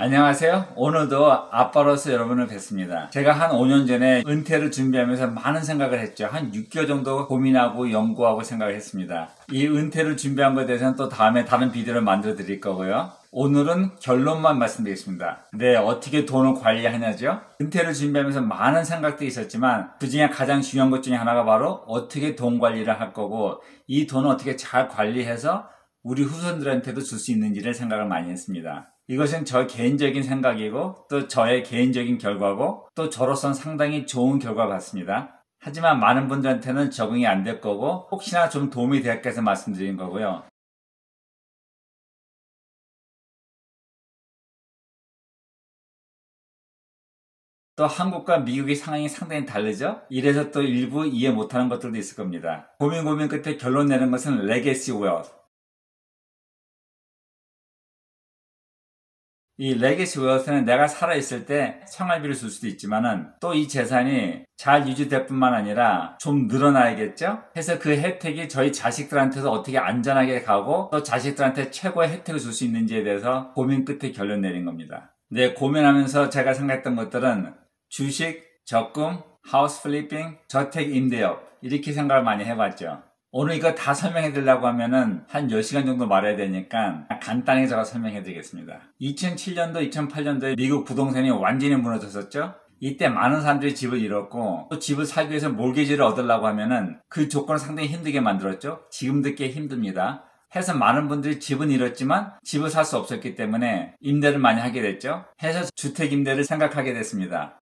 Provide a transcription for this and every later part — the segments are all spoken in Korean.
안녕하세요. 오늘도 아빠로서 여러분을 뵙습니다. 제가 한 5년 전에 은퇴를 준비하면서 많은 생각을 했죠. 한 6개월 정도 고민하고 연구하고 생각을 했습니다. 이 은퇴를 준비한 것에 대해서는 또 다음에 다른 비디오를 만들어 드릴 거고요. 오늘은 결론만 말씀드리겠습니다. 네, 어떻게 돈을 관리하냐죠? 은퇴를 준비하면서 많은 생각들이 있었지만 그 중에 가장 중요한 것 중에 하나가 바로 어떻게 돈 관리를 할 거고 이 돈을 어떻게 잘 관리해서 우리 후손들한테도 줄 수 있는지를 생각을 많이 했습니다. 이것은 저 개인적인 생각이고 또 저의 개인적인 결과고 또 저로서는 상당히 좋은 결과 같습니다. 하지만 많은 분들한테는 적응이 안 될 거고 혹시나 좀 도움이 될까 해서 말씀드린 거고요. 또 한국과 미국의 상황이 상당히 다르죠? 이래서 또 일부 이해 못하는 것들도 있을 겁니다. 고민 끝에 결론 내는 것은 레게시 웨alth. 이 레게시 웨어스는 내가 살아있을 때 생활비를 줄 수도 있지만은 또 이 재산이 잘 유지될 뿐만 아니라 좀 늘어나야겠죠? 해서 그 혜택이 저희 자식들한테도 어떻게 안전하게 가고 또 자식들한테 최고의 혜택을 줄 수 있는지에 대해서 고민 끝에 결론 내린 겁니다. 네, 고민하면서 제가 생각했던 것들은 주식, 적금, 하우스 플리핑, 저택 임대업 이렇게 생각을 많이 해봤죠. 오늘 이거 다 설명해 드리려고 하면은 한 10시간 정도 말해야 되니까 간단히 제가 설명해 드리겠습니다. 2007년도, 2008년도에 미국 부동산이 완전히 무너졌었죠? 이때 많은 사람들이 집을 잃었고 또 집을 살기 위해서 몰개지를 얻으려고 하면은 그 조건을 상당히 힘들게 만들었죠? 지금도 꽤 힘듭니다. 해서 많은 분들이 집은 잃었지만 집을 살 수 없었기 때문에 임대를 많이 하게 됐죠? 해서 주택 임대를 생각하게 됐습니다.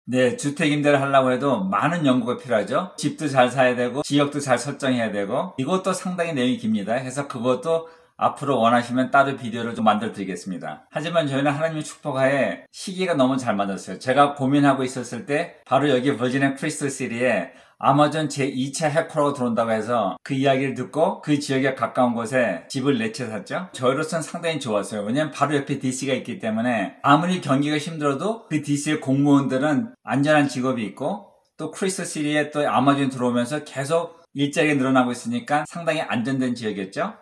네, 주택 임대를 하려고 해도 많은 연구가 필요하죠. 집도 잘 사야 되고 지역도 잘 설정해야 되고 이것도 상당히 내용이 깁니다. 해서 그것도 앞으로 원하시면 따로 비디오를 좀 만들어 드리겠습니다. 하지만 저희는 하나님의 축복하에 시기가 너무 잘 맞았어요. 제가 고민하고 있었을 때 바로 여기 버지니아 크리스털 시티에 아마존 제2차 해커라고 들어온다고 해서 그 이야기를 듣고 그 지역에 가까운 곳에 집을 4채 샀죠. 저희로서는 상당히 좋았어요. 왜냐면 바로 옆에 DC가 있기 때문에 아무리 경기가 힘들어도 그 DC의 공무원들은 안전한 직업이 있고 또 크리스털 시티에 또 아마존이 들어오면서 계속 일자리가 늘어나고 있으니까 상당히 안전된 지역이었죠.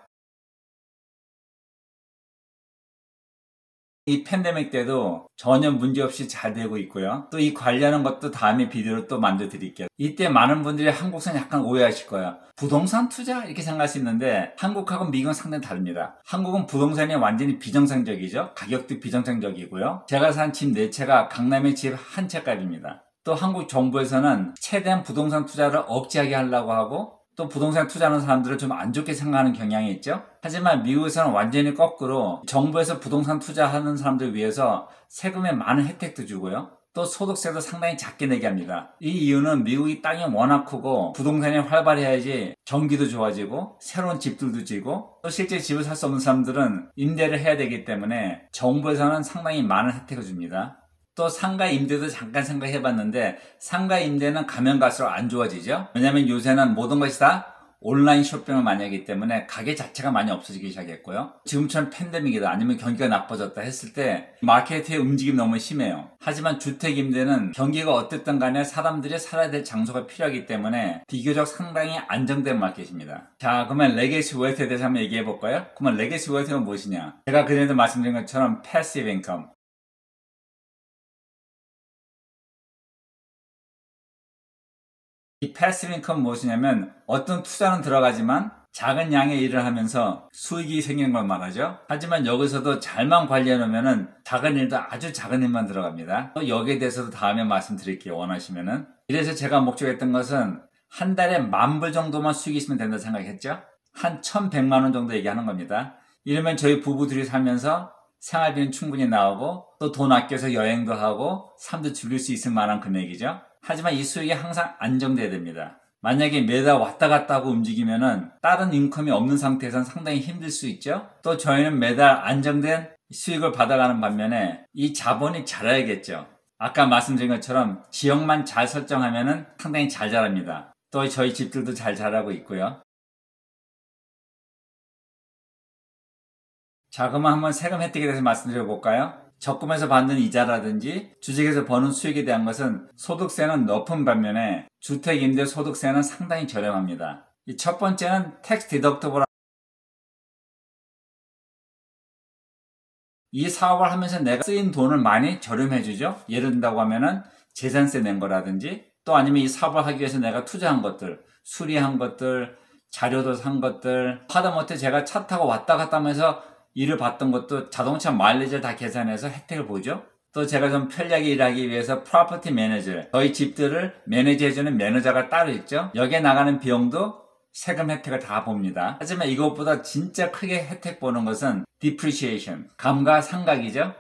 이 팬데믹 때도 전혀 문제없이 잘 되고 있고요. 또 이 관리하는 것도 다음에 비디오로 또 만들어 드릴게요. 이때 많은 분들이 한국산 약간 오해하실 거예요. 부동산 투자? 이렇게 생각할 수 있는데 한국하고 미국은 상당히 다릅니다. 한국은 부동산이 완전히 비정상적이죠. 가격도 비정상적이고요. 제가 산 집 4채가 강남의 집 한 채 값입니다. 또 한국 정부에서는 최대한 부동산 투자를 억제하게 하려고 하고 또 부동산 투자하는 사람들을 좀 안 좋게 생각하는 경향이 있죠. 하지만 미국에서는 완전히 거꾸로 정부에서 부동산 투자하는 사람들 위해서 세금에 많은 혜택도 주고요. 또 소득세도 상당히 작게 내게 합니다. 이 이유는 미국이 땅이 워낙 크고 부동산이 활발해야지 경기도 좋아지고 새로운 집들도 지고 또 실제 집을 살 수 없는 사람들은 임대를 해야 되기 때문에 정부에서는 상당히 많은 혜택을 줍니다. 또 상가 임대도 잠깐 생각해봤는데 상가 임대는 가면 갈수록 안 좋아지죠. 왜냐면 요새는 모든 것이 다 온라인 쇼핑을 많이 하기 때문에 가게 자체가 많이 없어지기 시작했고요. 지금처럼 팬데믹이다 아니면 경기가 나빠졌다 했을 때 마켓의 움직임이 너무 심해요. 하지만 주택 임대는 경기가 어땠든 간에 사람들이 살아야 될 장소가 필요하기 때문에 비교적 상당히 안정된 마켓입니다. 자, 그러면 레게시 웨alth에 대해서 한번 얘기해 볼까요? 그러면 레게시 웨alth가 무엇이냐? 제가 그전에도 말씀드린 것처럼 패시브 인컴, 이 패시브 인컴은 무엇이냐면 어떤 투자는 들어가지만 작은 양의 일을 하면서 수익이 생기는 걸 말하죠. 하지만 여기서도 잘만 관리해 놓으면 작은 일도 아주 작은 일만 들어갑니다. 또 여기에 대해서도 다음에 말씀드릴게요. 원하시면은. 이래서 제가 목적했던 것은 한 달에 10,000불 정도만 수익이 있으면 된다 생각했죠. 한 1,100만 원 정도 얘기하는 겁니다. 이러면 저희 부부들이 살면서 생활비는 충분히 나오고 또 돈 아껴서 여행도 하고 삶도 즐길 수 있을 만한 금액이죠. 하지만 이 수익이 항상 안정돼야 됩니다. 만약에 매달 왔다 갔다 하고 움직이면은 다른 인컴이 없는 상태에서는 상당히 힘들 수 있죠. 또 저희는 매달 안정된 수익을 받아가는 반면에 이 자본이 자라야겠죠. 아까 말씀드린 것처럼 지역만 잘 설정하면은 상당히 잘 자랍니다. 또 저희 집들도 잘 자라고 있고요. 자, 그러면 한번 세금 혜택에 대해서 말씀드려 볼까요? 적금에서 받는 이자라든지 주식에서 버는 수익에 대한 것은 소득세는 높은 반면에 주택임대 소득세는 상당히 저렴합니다. 이 첫 번째는 텍스 디덕터블 이 사업을 하면서 내가 쓰인 돈을 많이 저렴해 주죠. 예를 든다고 하면은 재산세 낸 거라든지, 또 아니면 이 사업을 하기 위해서 내가 투자한 것들, 수리한 것들, 자료도 산 것들, 하다못해 제가 차 타고 왔다 갔다 하면서 일을 봤던 것도 자동차 마일리지를 다 계산해서 혜택을 보죠. 또 제가 좀 편리하게 일하기 위해서 프로퍼티 매니저, 저희 집들을 매니지해주는 매니저가 따로 있죠. 여기에 나가는 비용도 세금 혜택을 다 봅니다. 하지만 이것보다 진짜 크게 혜택 보는 것은 depreciation, 감가상각이죠.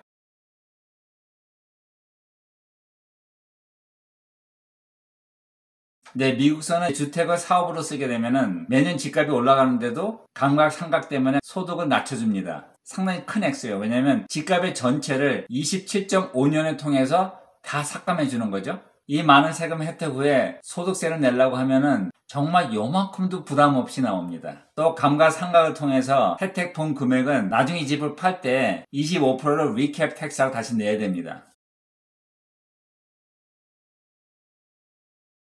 네, 미국서는 주택을 사업으로 쓰게 되면은 매년 집값이 올라가는데도 감가상각 때문에 소득을 낮춰줍니다. 상당히 큰 액수예요. 왜냐하면 집값의 전체를 27.5년을 통해서 다 삭감해 주는 거죠. 이 많은 세금 혜택 후에 소득세를 내려고 하면은 정말 요만큼도 부담 없이 나옵니다. 또 감가상각을 통해서 혜택 본 금액은 나중에 이 집을 팔 때 25%를 리캡 텍스하고 다시 내야 됩니다.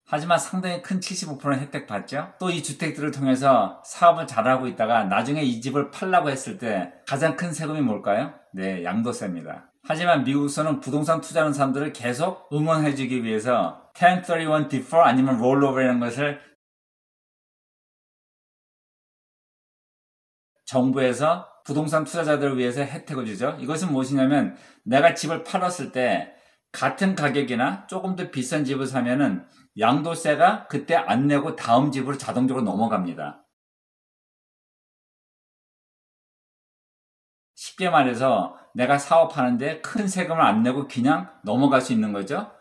하지만 상당히 큰 75% 혜택 받죠. 또 이 주택들을 통해서 사업을 잘하고 있다가 나중에 이 집을 팔라고 했을 때 가장 큰 세금이 뭘까요? 네, 양도세입니다. 하지만 미국에서는 부동산 투자하는 사람들을 계속 응원해주기 위해서 1031 defer 아니면 rollover이라는 것을 정부에서 부동산 투자자들을 위해서 혜택을 주죠. 이것은 무엇이냐면 내가 집을 팔았을 때 같은 가격이나 조금 더 비싼 집을 사면은 양도세가 그때 안 내고 다음 집으로 자동적으로 넘어갑니다. 쉽게 말해서 내가 사업하는데 큰 세금을 안 내고 그냥 넘어갈 수 있는 거죠.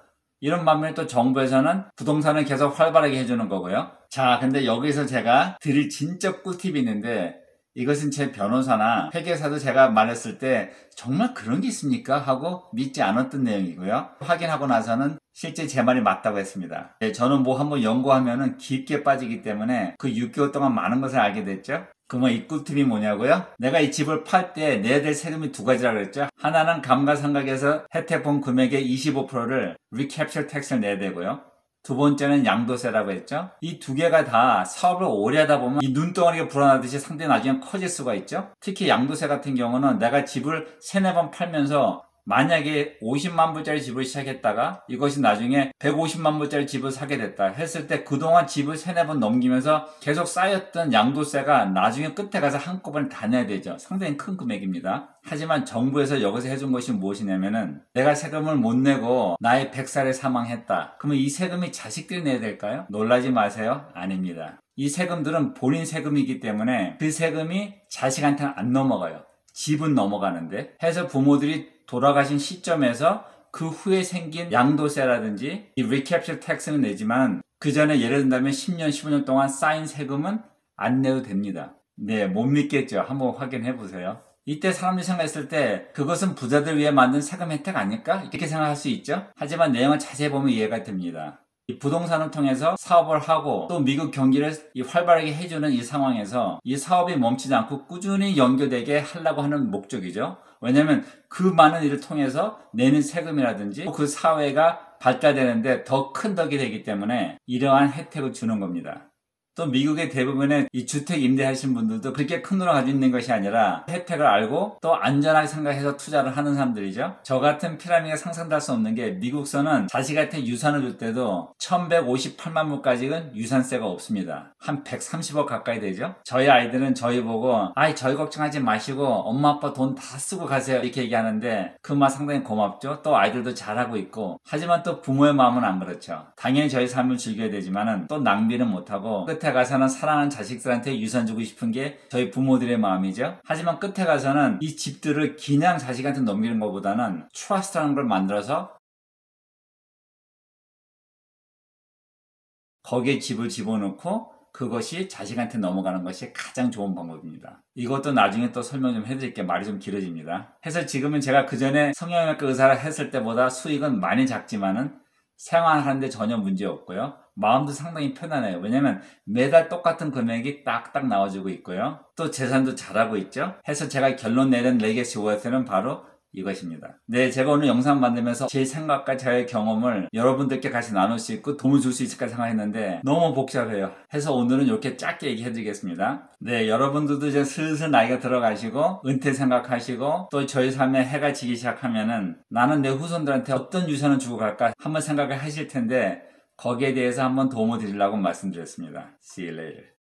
이런 반면에 또 정부에서는 부동산을 계속 활발하게 해주는 거고요. 자, 근데 여기서 제가 드릴 진짜 꿀팁이 있는데 이것은 제 변호사나 회계사도 제가 말했을 때 정말 그런 게 있습니까? 하고 믿지 않았던 내용이고요. 확인하고 나서는 실제 제 말이 맞다고 했습니다. 저는 뭐 한번 연구하면은 깊게 빠지기 때문에 그 6개월 동안 많은 것을 알게 됐죠. 그러면 이 꿀팁이 뭐냐고요? 내가 이 집을 팔 때 내야 될 세금이 두 가지라고 그랬죠. 하나는 감가상각에서 혜택 본 금액의 25%를 리캡처 텍스를 내야 되고요. 두 번째는 양도세라고 했죠. 이 두 개가 다 사업을 오래 하다 보면 이 눈덩어리가 불어나듯이 상당히 나중에 커질 수가 있죠. 특히 양도세 같은 경우는 내가 집을 세네 번 팔면서 만약에 50만 불짜리 집을 시작했다가 이것이 나중에 150만 불짜리 집을 사게 됐다 했을 때 그동안 집을 세네 번 넘기면서 계속 쌓였던 양도세가 나중에 끝에 가서 한꺼번에 다 내야 되죠. 상당히 큰 금액입니다. 하지만 정부에서 여기서 해준 것이 무엇이냐면은 내가 세금을 못 내고 나의 100살에 사망했다. 그러면 이 세금이 자식들이 내야 될까요? 놀라지 마세요. 아닙니다. 이 세금들은 본인 세금이기 때문에 그 세금이 자식한테는 안 넘어가요. 집은 넘어가는데 해서 부모들이 돌아가신 시점에서 그 후에 생긴 양도세라든지 이 리캡처 텍스는 내지만 그 전에 예를 든다면 10년, 15년 동안 쌓인 세금은 안 내도 됩니다. 네, 못 믿겠죠. 한번 확인해 보세요. 이때 사람들이 생각했을 때 그것은 부자들 위해 만든 세금 혜택 아닐까? 이렇게 생각할 수 있죠. 하지만 내용을 자세히 보면 이해가 됩니다. 이 부동산을 통해서 사업을 하고 또 미국 경기를 활발하게 해주는 이 상황에서 이 사업이 멈추지 않고 꾸준히 연결되게 하려고 하는 목적이죠. 왜냐하면 그 많은 일을 통해서 내는 세금이라든지 그 사회가 발달되는데 더 큰 덕이 되기 때문에 이러한 혜택을 주는 겁니다. 또 미국의 대부분의 이 주택 임대하신 분들도 그렇게 큰 돈을 가지고 있는 것이 아니라 혜택을 알고 또 안전하게 생각해서 투자를 하는 사람들이죠. 저 같은 피라미드가 상상도 할 수 없는 게 미국서는 자식한테 유산을 줄 때도 1158만 불까지는 유산세가 없습니다. 한 130억 가까이 되죠. 저희 아이들은 저희 보고 저희 걱정하지 마시고 엄마 아빠 돈 다 쓰고 가세요 이렇게 얘기하는데 그 말 상당히 고맙죠. 또 아이들도 잘하고 있고 하지만 또 부모의 마음은 안 그렇죠. 당연히 저희 삶을 즐겨야 되지만은 또 낭비는 못하고 끝에 가서는 사랑하는 자식들한테 유산 주고 싶은 게 저희 부모들의 마음이죠. 하지만 끝에 가서는 이 집들을 그냥 자식한테 넘기는 것보다는 트러스트라는 걸 만들어서 거기에 집을 집어넣고 그것이 자식한테 넘어가는 것이 가장 좋은 방법입니다. 이것도 나중에 또 설명 좀 해드릴게요. 말이 좀 길어집니다. 해서 지금은 제가 그전에 성형외과 의사를 했을 때보다 수익은 많이 작지만은 생활하는데 전혀 문제 없고요. 마음도 상당히 편안해요. 왜냐면 매달 똑같은 금액이 딱딱 나와주고 있고요. 또 재산도 잘하고 있죠. 해서 제가 결론 내린 레게시 월스는 바로 이것입니다. 네, 제가 오늘 영상 만들면서 제 생각과 저의 경험을 여러분들께 같이 나눌 수 있고 도움을 줄 수 있을까 생각했는데 너무 복잡해요. 해서 오늘은 이렇게 짧게 얘기해 드리겠습니다. 네, 여러분들도 이제 슬슬 나이가 들어가시고 은퇴 생각하시고 또 저희 삶에 해가 지기 시작하면은 나는 내 후손들한테 어떤 유산을 주고 갈까 한번 생각을 하실 텐데 거기에 대해서 한번 도움을 드리려고 말씀드렸습니다. See you later.